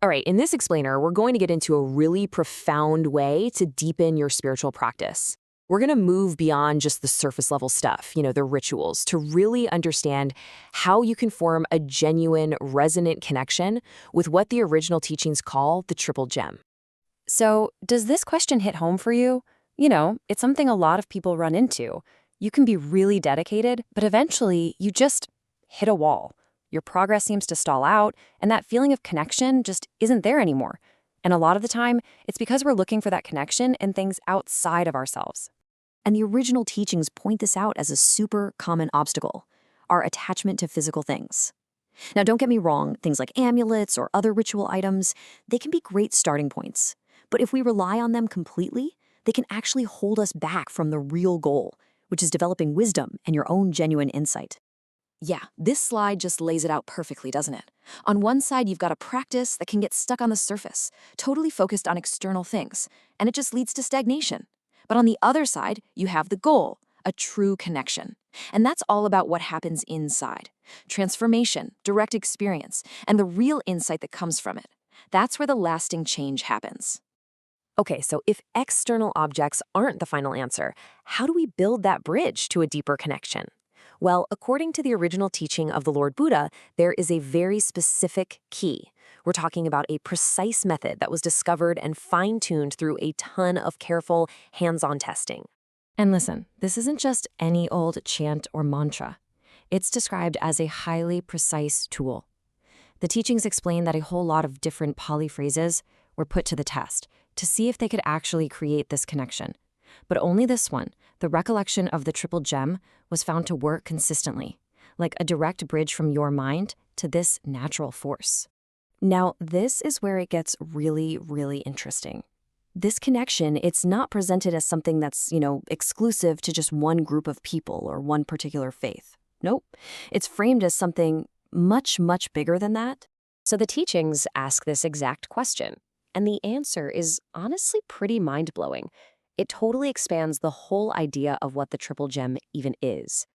All right, in this explainer, we're going to get into a really profound way to deepen your spiritual practice. We're going to move beyond just the surface level stuff, the rituals, to really understand how you can form a genuine, resonant connection with what the original teachings call the triple gem. So, does this question hit home for you? It's something a lot of people run into. You can be really dedicated, but eventually you just hit a wall. Your progress seems to stall out, and that feeling of connection just isn't there anymore. And a lot of the time, it's because we're looking for that connection in things outside of ourselves. And the original teachings point this out as a super common obstacle, our attachment to physical things. Now, don't get me wrong, things like amulets or other ritual items, they can be great starting points. But if we rely on them completely, they can actually hold us back from the real goal, which is developing wisdom and your own genuine insight. Yeah, this slide just lays it out perfectly, doesn't it? On one side, you've got a practice that can get stuck on the surface, totally focused on external things, and it just leads to stagnation. But on the other side, you have the goal, a true connection. And that's all about what happens inside. Transformation, direct experience, and the real insight that comes from it. That's where the lasting change happens. Okay, so if external objects aren't the final answer, how do we build that bridge to a deeper connection? Well, according to the original teaching of the Lord Buddha, there is a very specific key. We're talking about a precise method that was discovered and fine-tuned through a ton of careful, hands-on testing. And listen, this isn't just any old chant or mantra. It's described as a highly precise tool. The teachings explain that a whole lot of different Pali phrases were put to the test to see if they could actually create this connection. But only this one, the recollection of the triple gem, was found to work consistently, like a direct bridge from your mind to this natural force. Now, this is where it gets really, really interesting. This connection, it's not presented as something that's, exclusive to just one group of people or one particular faith. Nope. It's framed as something much, much bigger than that. So the teachings ask this exact question, and the answer is honestly pretty mind-blowing. It totally expands the whole idea of what the triple gem even is.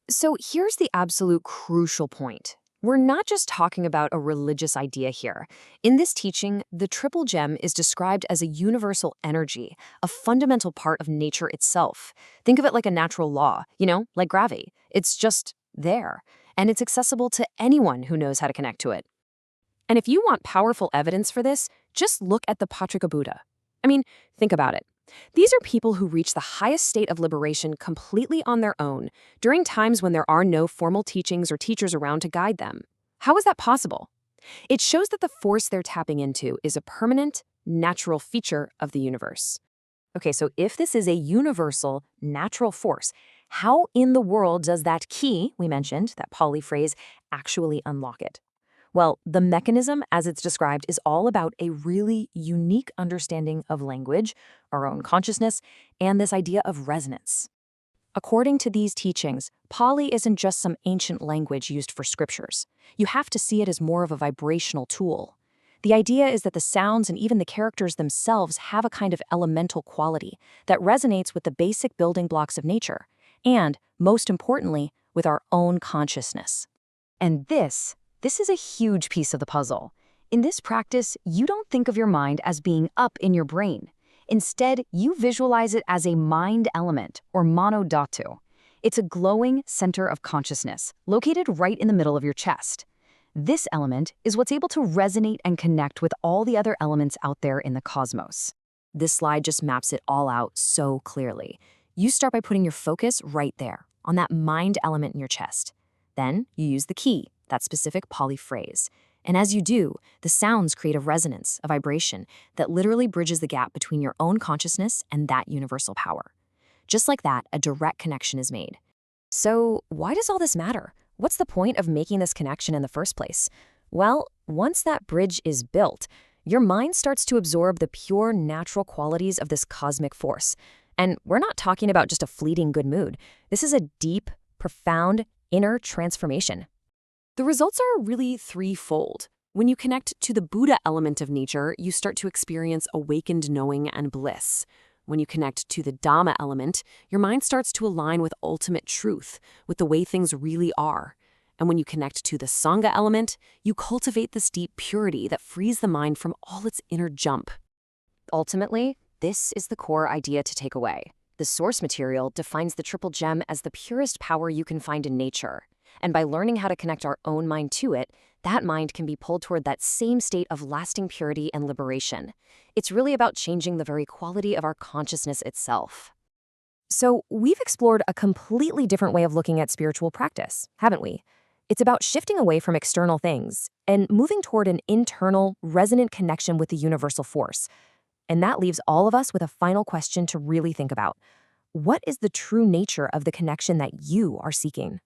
So here's the absolute crucial point. We're not just talking about a religious idea here. In this teaching, the triple gem is described as a universal energy, a fundamental part of nature itself. Think of it like a natural law, like gravity. It's just there, and it's accessible to anyone who knows how to connect to it. And if you want powerful evidence for this, just look at the Patrika Buddha. Think about it. These are people who reach the highest state of liberation completely on their own, during times when there are no formal teachings or teachers around to guide them. How is that possible? It shows that the force they're tapping into is a permanent, natural feature of the universe. Okay, so if this is a universal, natural force, how in the world does that key, we mentioned, that Pali phrase, actually unlock it? Well, the mechanism, as it's described, is all about a really unique understanding of language, our own consciousness, and this idea of resonance. According to these teachings, Pali isn't just some ancient language used for scriptures. You have to see it as more of a vibrational tool. The idea is that the sounds and even the characters themselves have a kind of elemental quality that resonates with the basic building blocks of nature, and, most importantly, with our own consciousness. And this is a huge piece of the puzzle. In this practice, you don't think of your mind as being up in your brain. Instead, you visualize it as a mind element, or mano dhatu. It's a glowing center of consciousness, located right in the middle of your chest. This element is what's able to resonate and connect with all the other elements out there in the cosmos. This slide just maps it all out so clearly. You start by putting your focus right there, on that mind element in your chest. Then you use the key, that specific Pali phrase. And as you do, the sounds create a resonance, a vibration, that literally bridges the gap between your own consciousness and that universal power. Just like that, a direct connection is made. So why does all this matter? What's the point of making this connection in the first place? Well, once that bridge is built, your mind starts to absorb the pure natural qualities of this cosmic force. And we're not talking about just a fleeting good mood. This is a deep, profound, inner transformation. The results are really threefold. When you connect to the Buddha element of nature, you start to experience awakened knowing and bliss. When you connect to the Dhamma element, your mind starts to align with ultimate truth, with the way things really are. And when you connect to the Sangha element, you cultivate this deep purity that frees the mind from all its inner jump. Ultimately, this is the core idea to take away. The source material defines the triple gem as the purest power you can find in nature. And by learning how to connect our own mind to it, that mind can be pulled toward that same state of lasting purity and liberation. It's really about changing the very quality of our consciousness itself. So, we've explored a completely different way of looking at spiritual practice, haven't we? It's about shifting away from external things and moving toward an internal, resonant connection with the universal force. And that leaves all of us with a final question to really think about. What is the true nature of the connection that you are seeking?